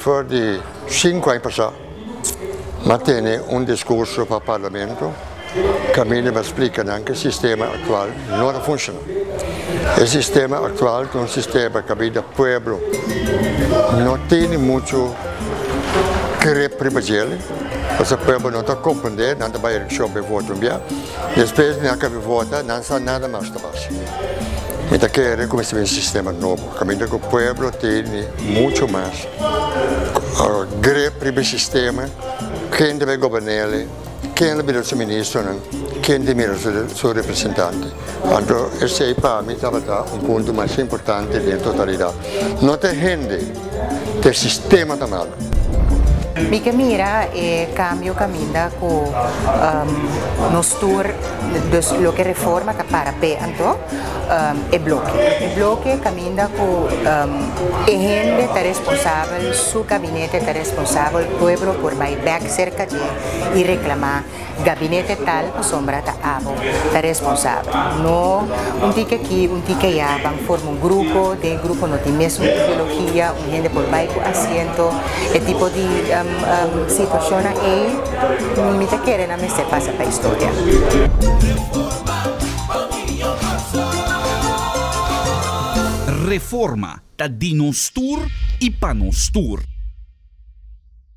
voor de 5 anos passados, mantém discurso para o parlamento, caminho para explicar que o sistema atual não funciona. O sistema atual é um sistema que o povo não tem muito querer privilegiar, porque o povo não está compreendendo, não está para eleição para votar bem, depois não acaba votar, não sabe nada mais da base. Então querem começar um sistema novo, caminho que o povo tem muito mais querer privilegiar o sistema, quem deve governar, quem deve ser ministro, quem deve ser seu representante. Então, esse para mim estava ponto mais importante da totalidade. Não tem gente, o sistema está mal. Mi que mira cambio caminda con nostur lo que reforma que para anto e bloque caminda con gente está responsable, su gabinete está responsable, el pueblo por mai back cerca de y reclamar gabinete tal sombra ta abo está responsable. No un tique aquí, un tique allá, van forma un grupo no tiene misma ideología, un gente por baixo asiento, el tipo de situación ahí, me te quieren a mí se pasa para la historia. Reforma ta di nostur y pa nostur.